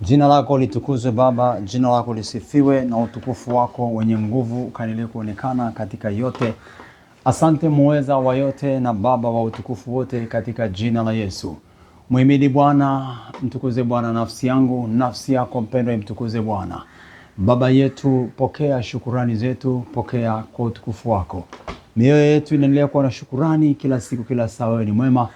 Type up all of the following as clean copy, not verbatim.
Jina lako litukuzwe Baba, jina lako lisifiwe na utukufu wako wenye nguvu ukaendelee kuonekana katika yote. Asante muweza wa yote na Baba wa utukufu wote katika jina la Yesu. Muhimidi Bwana, mtukuze Bwana nafsi yangu, nafsi yako mpendwa mtukuze Bwana. Baba yetu, pokea shukurani zetu, pokea kwa utukufu wako. Mioyo yetu inaendelea kuwa na shukurani kila siku kila saa. Wewe ni mwema.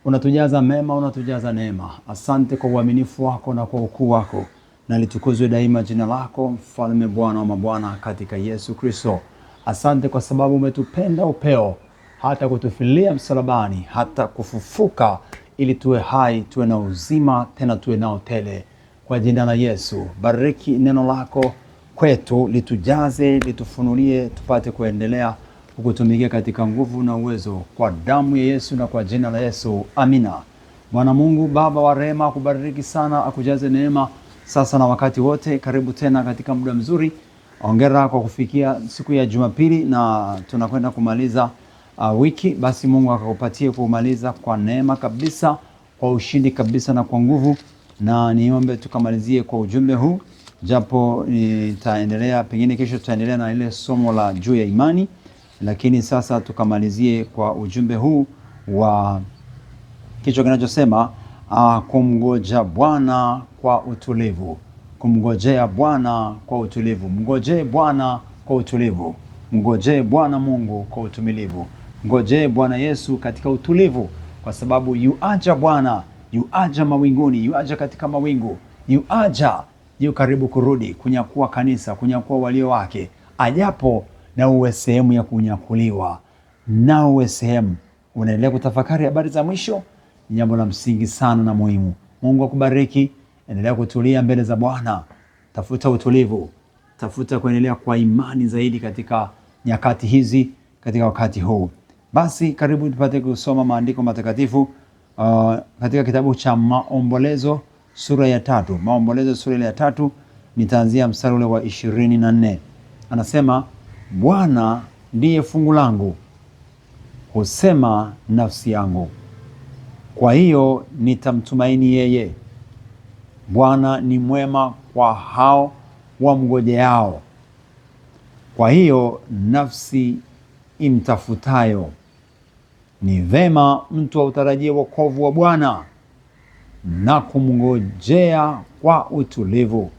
Unatujaza mema, unatujaza neema. Asante kwa uaminifu wako na kwa ukuu wako. Na litukuzwe daima jina lako, Mfalme Bwana wa mabwana katika Yesu Kristo. Asante kwa sababu umetupenda upeo, hata kutufilia msalabani, hata kufufuka ili tuwe hai, tuwe na uzima, tena tuwe nao tele. Kwa jina la Yesu, bariki neno lako kwetu, litujaze, litufunulie, tupate kuendelea kukutumikia katika nguvu na uwezo, kwa damu ya Yesu na kwa jina la Yesu. Amina. Bwana Mungu Baba wa rehema akubariki sana, akujaze neema sasa na wakati wote. Karibu tena katika muda mzuri. Hongera kwa kufikia siku ya Jumapili na tunakwenda kumaliza wiki. Basi Mungu akakupatie kumaliza kwa neema kabisa, kwa ushindi kabisa na kwa nguvu. Na niombe tukamalizie kwa ujumbe huu, japo nitaendelea pengine kesho tutaendelea na ile somo la juu ya imani. Lakini sasa tukamalizie kwa ujumbe huu wa kichwa kinachosema kumngoja Bwana kwa utulivu. Kumngojea Bwana kwa utulivu. Mngojee Bwana kwa utulivu. Mngojee Bwana Mungu kwa utumilivu. Mngojee Bwana Yesu katika utulivu, kwa sababu yuaja Bwana, yuaja mawinguni, yuaja katika mawingu, yuaja, yu karibu kurudi kunyakua kanisa, kunyakua walio wake. Ajapo na uwe sehemu ya kunyakuliwa, na uwe sehemu. Unaendelea kutafakari habari za mwisho, ni jambo la msingi sana na muhimu. Mungu akubariki, endelea kutulia mbele za Bwana. Tafuta utulivu, tafuta kuendelea kwa imani zaidi katika nyakati hizi, katika wakati huu. Basi karibu tupate kusoma maandiko matakatifu katika kitabu cha Maombolezo sura ya 3. Maombolezo sura ya 3, nitaanzia mstari ule wa 24. Anasema, Bwana ndiye fungu langu, husema nafsi yangu, kwa hiyo nitamtumaini yeye. Bwana ni mwema kwa hao wamngojeao, kwa hiyo nafsi imtafutayo. Ni vema mtu autarajie wokovu wa Bwana na kumngojea kwa utulivu.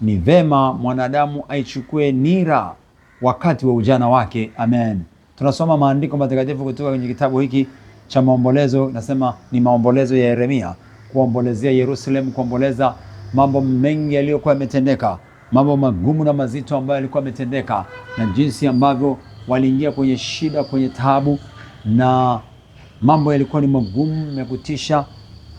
Ni vema mwanadamu aichukue nira wakati wa ujana wake. Amen. Tunasoma maandiko matakatifu kutoka kwenye kitabu hiki cha Maombolezo. Nasema ni maombolezo ya Yeremia, kuombolezea Yerusalemu, kuomboleza mambo mengi yaliyokuwa yametendeka, mambo magumu na mazito ambayo yalikuwa yametendeka, na jinsi ambavyo waliingia kwenye shida, kwenye taabu, na mambo yalikuwa ni magumu ya kutisha.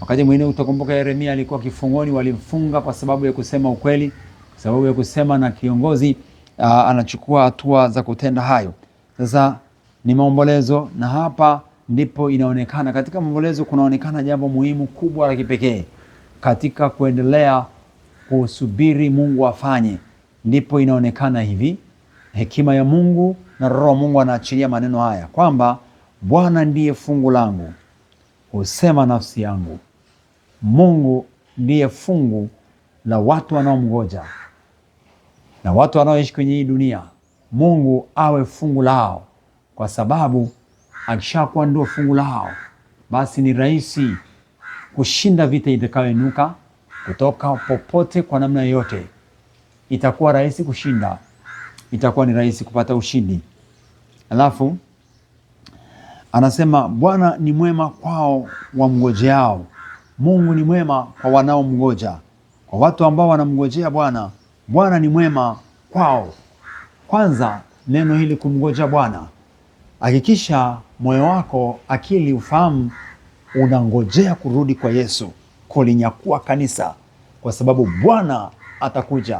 Wakati mwingine utakumbuka Yeremia alikuwa kifungoni, walimfunga kwa sababu ya kusema ukweli, kwa sababu ya kusema, na kiongozi anachukua hatua za kutenda hayo. Sasa ni maombolezo, na hapa ndipo inaonekana, katika maombolezo kunaonekana jambo muhimu kubwa la kipekee katika kuendelea kusubiri Mungu afanye. Ndipo inaonekana hivi hekima ya Mungu na Roho wa Mungu anaachilia maneno haya kwamba Bwana ndiye fungu langu, husema nafsi yangu. Mungu ndiye fungu la watu wanaomngoja na watu wanaoishi kwenye hii dunia. Mungu awe fungu lao, kwa sababu akishakuwa ndio fungu lao, basi ni rahisi kushinda vita itakayoinuka kutoka popote kwa namna yoyote. Itakuwa rahisi kushinda, itakuwa ni rahisi kupata ushindi. Alafu anasema Bwana ni mwema kwao wamngojeao. Mungu ni mwema kwa wanaomngoja, kwa watu ambao wanamngojea Bwana. Bwana ni mwema kwao. Kwanza neno hili kumngoja Bwana, hakikisha moyo wako, akili, ufahamu unangojea kurudi kwa Yesu, kulinyakua kanisa, kwa sababu Bwana atakuja,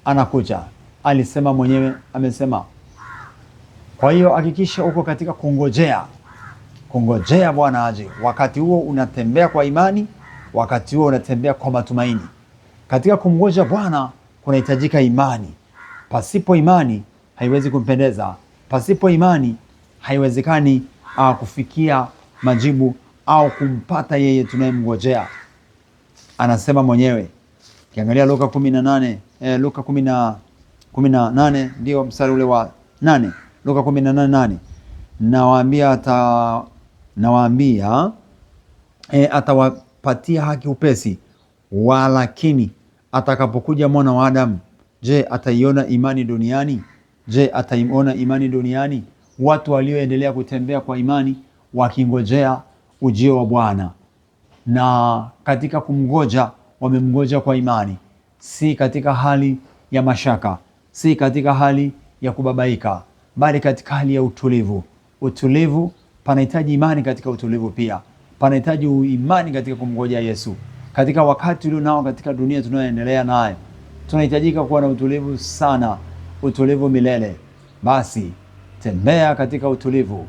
anakuja. Alisema mwenyewe, amesema. Kwa hiyo hakikisha uko katika kungojea Bwana aje. Wakati huo unatembea kwa imani, wakati huo unatembea kwa matumaini. Katika kumngoja Bwana kunahitajika imani. Pasipo imani haiwezi kumpendeza. Pasipo imani haiwezekani kufikia majibu au kumpata yeye tunayemngojea. Anasema mwenyewe, Kiangalia Luka 18, Luka 18 ndio mstari ule wa 8. Luka 18:8. Nawaambia atawapatia haki upesi. Walakini atakapokuja Mwana wa Adamu, je, ataiona imani duniani? Je, ataiona imani duniani? Watu walioendelea kutembea kwa imani wakingojea ujio wa Bwana, na katika kumgoja wamemgoja kwa imani, si katika hali ya mashaka, si katika hali ya kubabaika, bali katika hali ya utulivu. Utulivu, panahitaji imani katika utulivu pia. Panahitaji imani katika kumgoja Yesu. Katika wakati ulio nao katika dunia tunayoendelea nayo, tunahitajika kuwa na utulivu sana, utulivu milele. Basi tembea katika utulivu,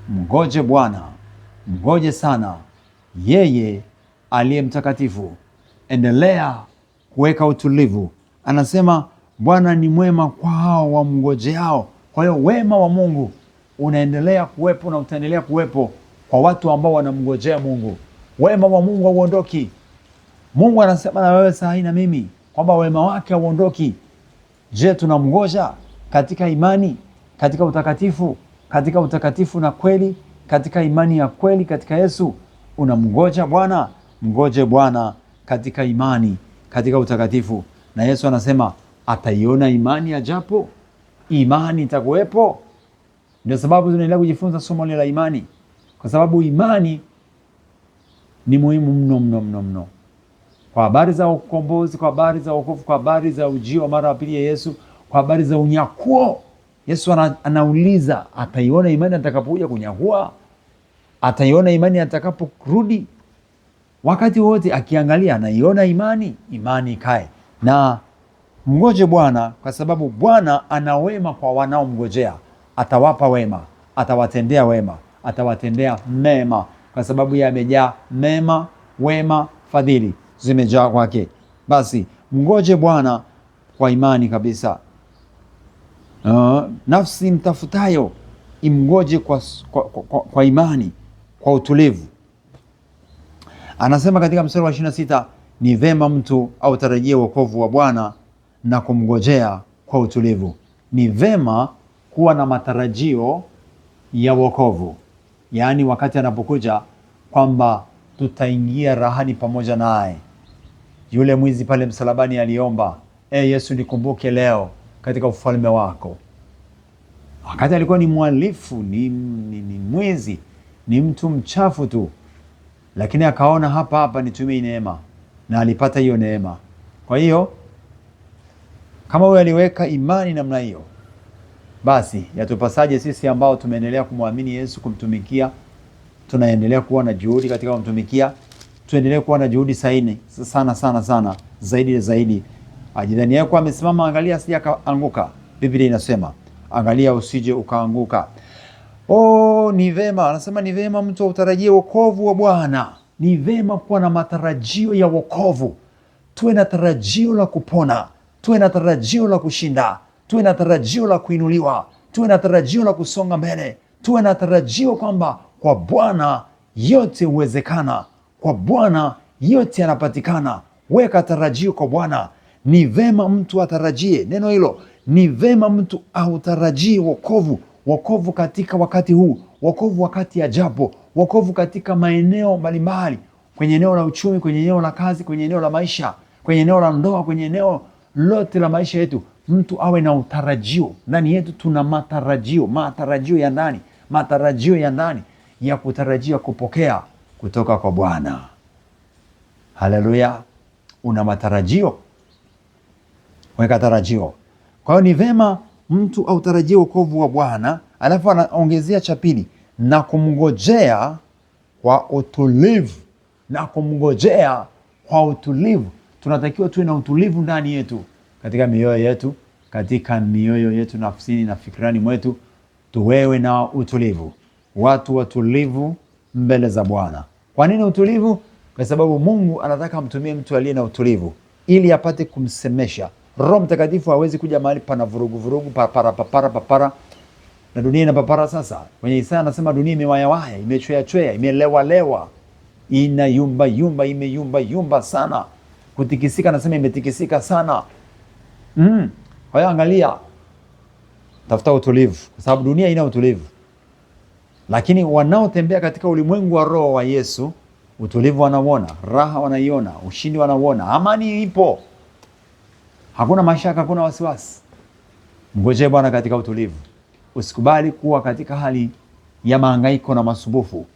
mgoje Bwana, mgoje sana yeye aliye mtakatifu. Endelea kuweka utulivu. Anasema Bwana ni mwema kwa hao wamngojeao. Kwa hiyo wema wa Mungu unaendelea kuwepo na utaendelea kuwepo kwa watu ambao wanamngojea Mungu. Wema wa Mungu hauondoki. Mungu anasema na wewe saa hii na mimi kwamba wema wake hauondoki. Je, tunamngoja katika imani, katika utakatifu na kweli, katika imani ya kweli katika Yesu? Unamngoja Bwana? Mgoje Bwana katika imani, katika utakatifu. Na Yesu anasema ataiona imani ajapo. Imani itakuwepo. Ndio sababu tunaendelea kujifunza somo la imani, kwa sababu imani ni muhimu mno. Kwa habari za ukombozi, kwa habari za wokovu, kwa habari za ujio wa mara ya pili ya Yesu, kwa habari za unyakuo. Yesu anauliza, ataiona imani atakapokuja kunyakua? Ataiona imani atakaporudi? Wakati wote akiangalia anaiona imani ikae. Na mgoje Bwana, kwa sababu Bwana ana wema kwa wanaomngojea. Atawapa wema, atawatendea wema, atawatendea mema, kwa sababu yeye amejaa mema, wema, fadhili zimejaa kwake. Basi mgoje Bwana kwa imani kabisa. Nafsi mtafutayo imgoje kwa imani, kwa utulivu. Anasema katika mstari wa 26, ni vema mtu autarajie wokovu wa Bwana na kumngojea kwa utulivu. Ni vema kuwa na matarajio ya wokovu, yaani wakati anapokuja kwamba tutaingia rahani pamoja naye. Yule mwizi pale msalabani aliomba, Yesu nikumbuke leo katika ufalme wako. Wakati alikuwa ni mhalifu, ni mwizi, ni mtu mchafu tu, lakini akaona hapa nitumie neema, na alipata hiyo neema. Kwa hiyo kama wewe aliweka imani namna hiyo, basi yatupasaje sisi ambao tumeendelea kumwamini Yesu, kumtumikia, tunaendelea kuwa na juhudi katika kumtumikia, tuendelee kuwa na juhudi sana zaidi. Ajidhani yako amesimama, angalia asije akaanguka. Biblia inasema angalia usije ukaanguka. Ni vema, anasema ni vema mtu utarajie wokovu wa Bwana. Ni vema kuwa na matarajio ya wokovu. Tuwe na tarajio la kupona, tuwe na tarajio la kushinda, tuwe na tarajio la kuinuliwa, tuwe na tarajio la kusonga mbele, tuwe na tarajio kwamba kwa Bwana yote huwezekana, kwa Bwana yote yanapatikana. Weka tarajio kwa Bwana. Ni vema mtu atarajie neno hilo. Ni vema mtu autarajie wokovu katika wakati huu, wokovu wakati ajapo, wokovu katika maeneo mbalimbali, kwenye eneo la uchumi, kwenye eneo la kazi, kwenye eneo la maisha, kwenye eneo la ndoa, kwenye eneo lote la maisha yetu. Mtu awe na utarajio. Ndani yetu tuna matarajio ya ndani ya kutarajia kupokea kutoka kwa Bwana. Haleluya! Una matarajio, weka tarajio. Kwa hiyo ni vema mtu autarajie wokovu wa Bwana. Alafu anaongezea cha pili, na kumngojea kwa utulivu. Tunatakiwa tuwe na utulivu ndani yetu, katika mioyo yetu, nafsini na fikirani mwetu. Tuwewe na utulivu, watu watulivu mbele za Bwana. Kwa nini utulivu? Kwa sababu Mungu anataka mtumie mtu aliye na utulivu ili apate kumsemesha. Roho Mtakatifu hawezi kuja mahali pana vurugu, papara. Na dunia ina papara sasa. Kwenye Isaya anasema dunia imewayawaya, imechwea, imelewa, ina yumba, imeyumba sana. Kutikisika, nasema imetikisika sana. Kwa hiyo angalia, tafuta utulivu, kwa sababu dunia ina utulivu. Lakini wanaotembea katika ulimwengu wa roho wa Yesu, utulivu wanauona, raha wanaiona, ushindi wanauona, amani ipo. Hakuna mashaka, hakuna wasiwasi. Mngojee Bwana katika utulivu. Usikubali kuwa katika hali ya mahangaiko na masumbufu.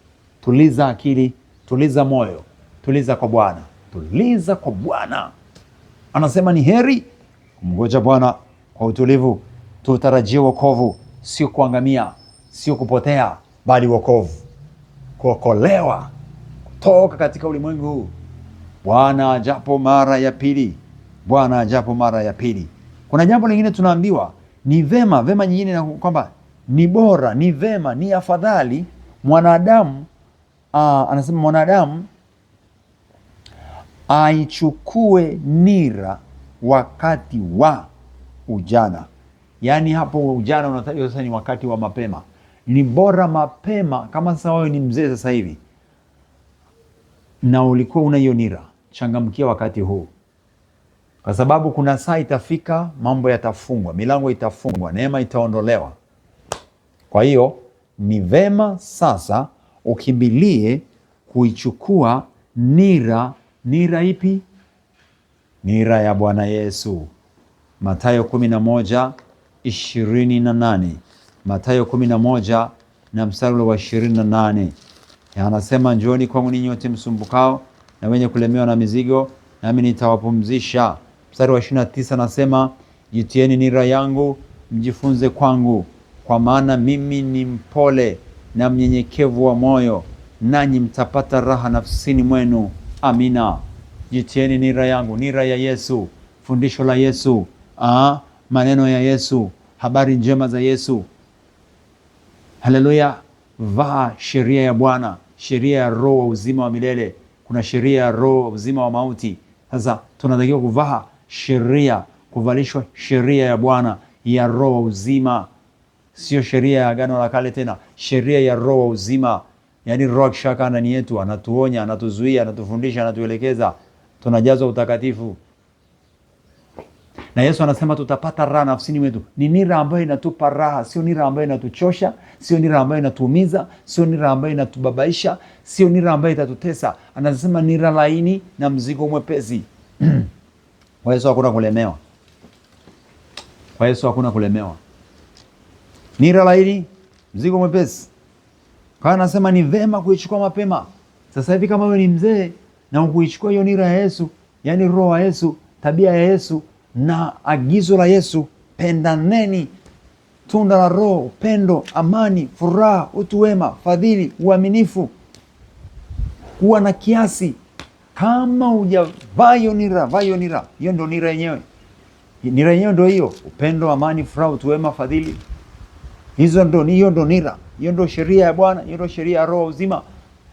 Tuliza akili, tuliza moyo, tuliza kwa Bwana. Tuliza kwa Bwana. Anasema ni heri kumngoja Bwana kwa utulivu. Tutarajie wokovu, sio kuangamia, sio kupotea, bali wokovu, kuokolewa kutoka katika ulimwengu huu. Bwana ajapo mara ya pili, Bwana ajapo mara ya pili. Kuna jambo lingine tunaambiwa, ni vema nyingine, na kwamba ni bora, ni vema, ni afadhali mwanadamu, anasema mwanadamu aichukue nira wakati wa ujana. Yaani hapo ujana unatajwa sasa ni wakati wa mapema. Ni bora mapema. Kama sasa wewe ni mzee sasa hivi na ulikuwa una hiyo nira, changamkia wakati huu, kwa sababu kuna saa itafika, mambo yatafungwa, milango itafungwa, neema itaondolewa. Kwa hiyo ni vema sasa ukimbilie kuichukua nira. Nira ipi? Nira ya Bwana Yesu. Mathayo 11:28. Mathayo 11 na mstari wa 28. Anasema, njooni kwangu ninyi nyote msumbukao na wenye kulemewa na mizigo, nami nitawapumzisha. Mstari wa 29 anasema, jitieni nira yangu, mjifunze kwangu, kwa maana mimi ni mpole na mnyenyekevu wa moyo, nanyi mtapata raha nafsini mwenu. Amina. Jitieni nira yangu, nira ya Yesu, fundisho la Yesu, maneno ya Yesu, habari njema za Yesu. Haleluya. Vaa sheria ya Bwana, sheria ya roho wa uzima wa milele. Kuna sheria ya roho wa uzima wa mauti. Sasa tunatakiwa kuvaa sheria, kuvalishwa sheria ya Bwana ya roho wa uzima. Sio sheria ya Agano la Kale tena, sheria ya roho wa uzima. Yaani roho akishakaa ndani yetu, anatuonya, anatuzuia, anatufundisha, anatuelekeza, tunajazwa utakatifu. Na Yesu anasema tutapata raha nafsini mwetu. Ni nira ambayo inatupa raha, sio nira ambayo inatuchosha, sio nira ambayo inatuumiza, sio nira ambayo inatubabaisha, sio nira ambayo itatutesa. Anasema nira laini na mzigo mwepesi. Kwa Yesu hakuna kulemewa. Kwa Yesu hakuna kulemewa. Nira laini, mzigo mwepesi. Kwa anasema ni vema kuichukua mapema. Sasa hivi kama wewe ni mzee na ukuichukua hiyo nira ya Yesu, yani roho ya Yesu, tabia ya Yesu na agizo la Yesu, pendaneni, tunda la Roho, upendo, amani, furaha, utu wema, fadhili, uaminifu, kuwa na kiasi. Kama hujavaa hiyo nira, vaa hiyo nira. Hiyo ndio nira yenyewe. Nira yenyewe ndio hiyo, upendo, amani, furaha, utu wema, fadhili. Hiyo ndio nira. Hiyo ndio sheria ya Bwana, hiyo ndio sheria ya roho uzima.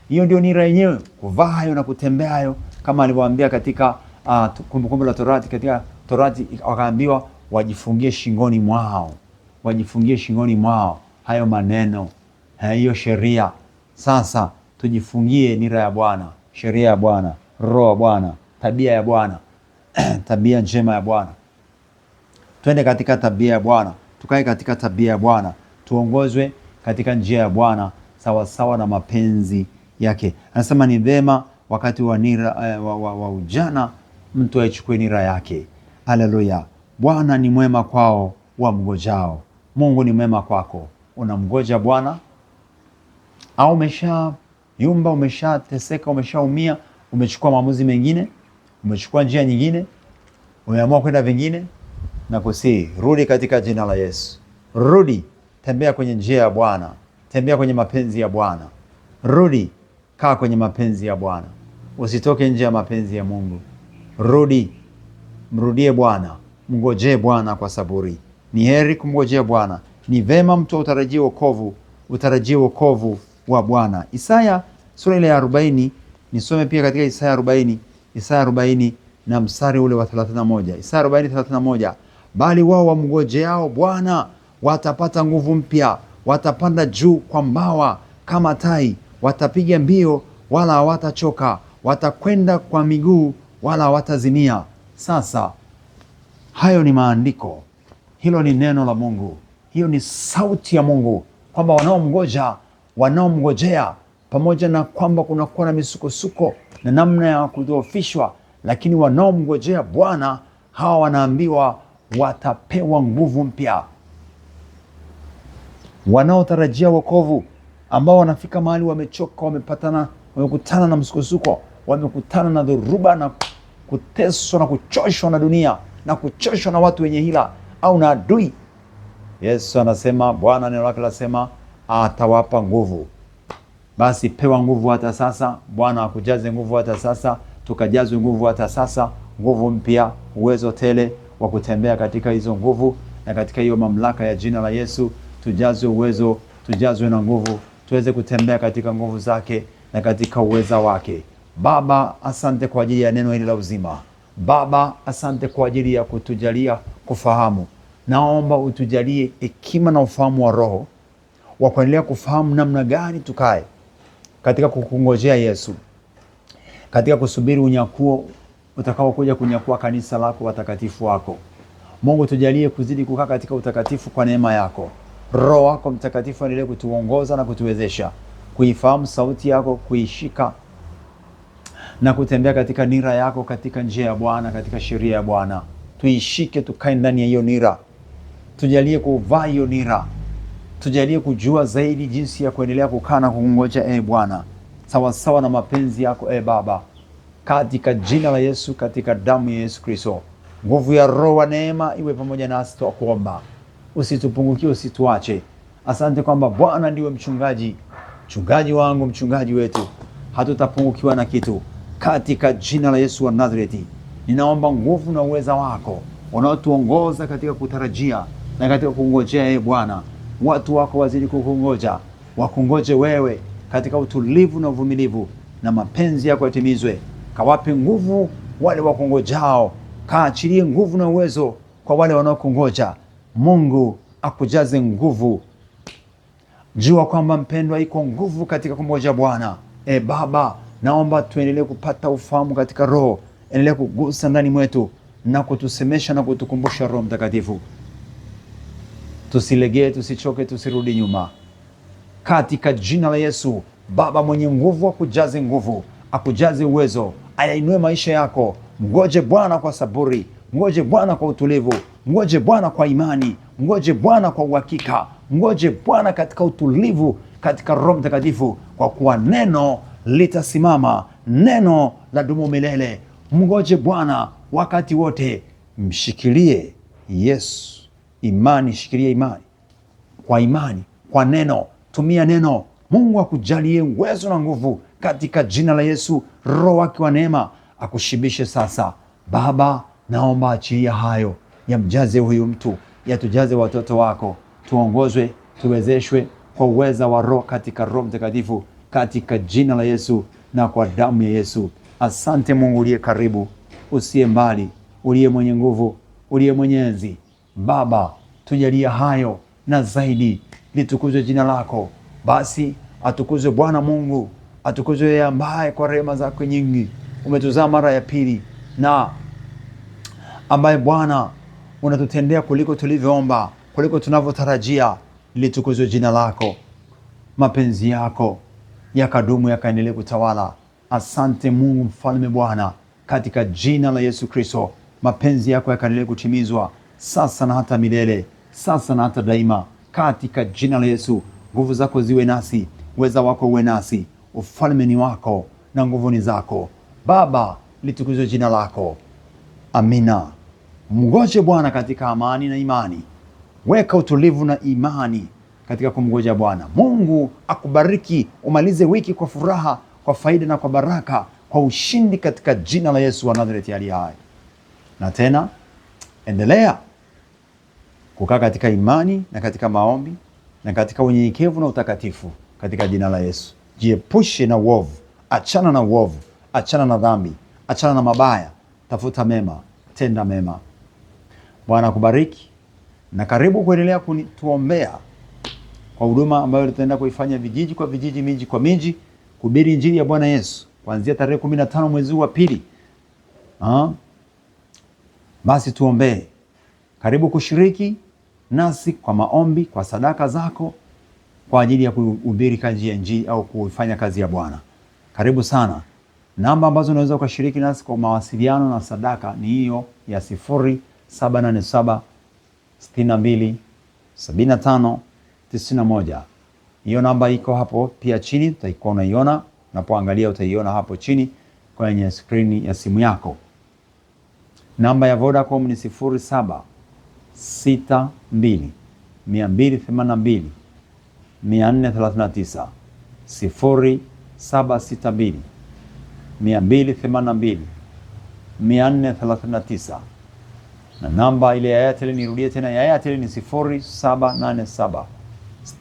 Hiyo ndio nira yenyewe, kuvaa hayo na kutembea hayo, kama alivyoambia katika Kumbukumbu la Torati. Katika Torati wakaambiwa wajifungie shingoni mwao, wajifungie shingoni mwao hayo maneno, hiyo sheria. Sasa tujifungie nira ya Bwana, sheria ya Bwana, roho ya Bwana, tabia ya Bwana, tabia njema ya Bwana. Twende katika tabia ya Bwana, tukae katika tabia ya Bwana, tuongozwe katika njia ya Bwana sawa sawa na mapenzi yake. Anasema ni vema wakati wa nira wa ujana mtu aichukue nira yake. Haleluya. Bwana ni mwema kwao wamngojao. Mungu ni mwema kwako. Unamgoja Bwana au umeshayumba, umeshateseka, umeshaumia, umechukua maamuzi mengine, umechukua njia nyingine, umeamua kwenda vingine? Na kusihi, rudi katika jina la Yesu. Rudi, tembea kwenye njia ya Bwana, tembea kwenye mapenzi ya Bwana. Rudi, kaa kwenye mapenzi ya Bwana. Usitoke nje ya mapenzi ya Mungu. Rudi, mrudie Bwana, mngojee Bwana kwa saburi. Ni heri kumngojea Bwana. Ni vema mtu utarajie wokovu, utarajie wokovu wa Bwana. Isaya sura ile ya 40, nisome pia katika Isaya 40, Isaya 40 na mstari ule wa 31. Isaya 40:31. Bali wao wamngojeao Bwana watapata nguvu mpya, watapanda juu kwa mbawa kama tai, watapiga mbio wala hawatachoka, watakwenda kwa miguu wala hawatazimia. Sasa hayo ni maandiko, hilo ni neno la Mungu, hiyo ni sauti ya Mungu, kwamba wanaomngojea, pamoja na kwamba kunakuwa na misukosuko na namna ya kudhoofishwa, lakini wanaomngojea Bwana, hawa wanaambiwa watapewa nguvu mpya. Wanaotarajia wokovu, ambao wanafika mahali wamechoka, wamekutana na msukosuko, wamekutana na dhoruba na kuteswa na kuchoshwa na dunia na kuchoshwa na watu wenye hila au na adui, Yesu anasema, Bwana neno lake lasema atawapa nguvu. Basi pewa nguvu hata sasa. Bwana akujaze nguvu hata sasa, tukajazwe nguvu hata sasa, nguvu mpya, uwezo tele wa kutembea katika hizo nguvu na katika hiyo mamlaka ya jina la Yesu. Tujazwe uwezo, tujazwe na nguvu, tuweze kutembea katika nguvu zake na katika uweza wake. Baba, asante kwa ajili ya neno hili la uzima. Baba, asante kwa ajili ya kutujalia kufahamu. Naomba utujalie hekima na ufahamu wa roho wa kuendelea kufahamu namna gani tukae katika kukungojea Yesu, katika kusubiri unyakuo utakao kuja kunyakua kanisa lako, watakatifu wako. Mungu, tujalie kuzidi kukaa katika utakatifu kwa neema yako. Roho wako Mtakatifu endelee kutuongoza na kutuwezesha kuifahamu sauti yako, kuishika na kutembea katika nira yako, katika njia ya Bwana, katika sheria ya Bwana. Tuishike, tukae ndani ya hiyo nira. Tujalie kuvaa hiyo nira. Tujalie kujua zaidi jinsi ya kuendelea kukaa na kungoja Bwana, sawa sawa na mapenzi yako Baba, katika jina la Yesu, katika damu ya Yesu Kristo. Nguvu ya Roho wa neema iwe pamoja nasi, tunakuomba. Usitupungukie, usituache. Asante kwamba Bwana ndiwe mchungaji wangu, mchungaji wetu, hatutapungukiwa na kitu. Katika jina la Yesu wa Nazareti, ninaomba nguvu na uweza wako unaotuongoza katika kutarajia na katika kungojea Bwana. Watu wako wazidi kukungoja, wakungoje wewe katika utulivu na uvumilivu, na mapenzi yako yatimizwe. Kawape nguvu wale wakungojao, kaachilie nguvu na uwezo kwa wale wanaokungoja. Mungu akujaze nguvu. Jua kwamba mpendwa, iko nguvu katika kungoja Bwana. Baba, naomba tuendelee kupata ufahamu katika roho, endelee kugusa ndani mwetu na kutusemesha na kutukumbusha. Roho Mtakatifu, tusilegee, tusichoke, tusirudi nyuma, katika jina la Yesu. Baba mwenye nguvu akujaze nguvu, akujaze uwezo, ayainue maisha yako. Mgoje Bwana kwa saburi, mgoje Bwana kwa utulivu, mgoje Bwana kwa imani, mgoje Bwana kwa uhakika, mgoje Bwana katika utulivu, katika Roho Mtakatifu, kwa kuwa neno litasimama, neno la dumu milele. Mgoje Bwana wakati wote. Mshikilie Yesu. Imani, shikilia imani, kwa imani, kwa neno. Tumia neno. Mungu akujalie uwezo na nguvu katika jina la Yesu. Roho wake wa neema akushibishe sasa. Baba, naomba achilia hayo, yamjaze huyu mtu, yatujaze watoto wako. Tuongozwe, tuwezeshwe kwa uweza wa Roho, katika Roho Mtakatifu, katika jina la Yesu na kwa damu ya Yesu. Asante Mungu uliye karibu, usiye mbali, uliye mwenye nguvu, uliye mwenye enzi. Baba, tujalia hayo na zaidi, litukuzwe jina lako. Basi atukuzwe Bwana Mungu, atukuzwe yeye ambaye kwa rehema zako nyingi umetuzaa mara ya pili, na ambaye Bwana unatutendea kuliko tulivyoomba, kuliko tunavyotarajia. Litukuzwe jina lako. Mapenzi yako yakadumu, yakaendelee kutawala. Asante Mungu mfalme, Bwana, katika jina la Yesu Kristo. Mapenzi yako yakaendelee kutimizwa sasa na hata milele, sasa na hata daima, katika jina la Yesu. Nguvu zako ziwe nasi, uweza wako uwe nasi. Ufalme ni wako na nguvu ni zako. Baba, litukuzwe jina lako. Amina. Mgoje Bwana katika amani na imani. Weka utulivu na imani katika kumgoja Bwana. Mungu akubariki, umalize wiki kwa furaha, kwa faida na kwa baraka, kwa ushindi, katika jina la Yesu wa Nazareti aliye hai. Na tena endelea kukaa katika imani na katika maombi na katika unyenyekevu na utakatifu, katika jina la Yesu. Jiepushe na uovu, achana na uovu, achana na dhambi, achana na mabaya, tafuta mema, tenda mema. Bwana akubariki, na karibu kuendelea kutuombea kwa huduma ambayo tutaenda kuifanya vijiji kwa vijiji, miji kwa miji, kuhubiri injili ya Bwana Yesu kuanzia tarehe 15 mwezi wa pili Basi tuombee. Karibu kushiriki nasi kwa maombi, kwa sadaka zako kwa ajili ya kuhubiri kazi ya Injili au kufanya kazi ya Bwana. Karibu sana. Namba ambazo unaweza ukashiriki nasi kwa mawasiliano na sadaka ni hiyo ya 0787 62 75 91. Hiyo namba iko hapo pia chini, utaikuwa unaiona. Unapoangalia utaiona hapo chini kwenye skrini ya simu yako. Namba ya Vodacom ni 0762 282 439, 0762 282 439. Na namba ile ya Airtel, nirudie tena, ya Airtel ni 0787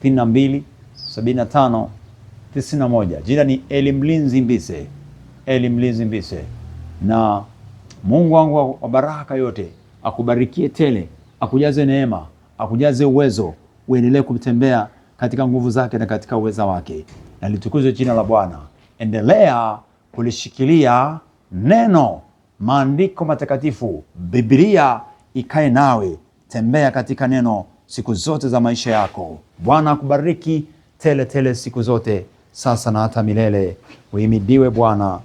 62 75 91. Jina ni Eli Mlinzi Mbise. Eli Mlinzi Mbise. Na Mungu wangu wa baraka yote akubarikie tele, akujaze neema, akujaze uwezo, uendelee kutembea katika nguvu zake na katika uweza wake. Na litukuzwe jina la Bwana. Endelea kulishikilia neno, maandiko matakatifu, Biblia ikae nawe. Tembea katika neno siku zote za maisha yako. Bwana akubariki tele tele siku zote, sasa na hata milele. Uhimidiwe Bwana.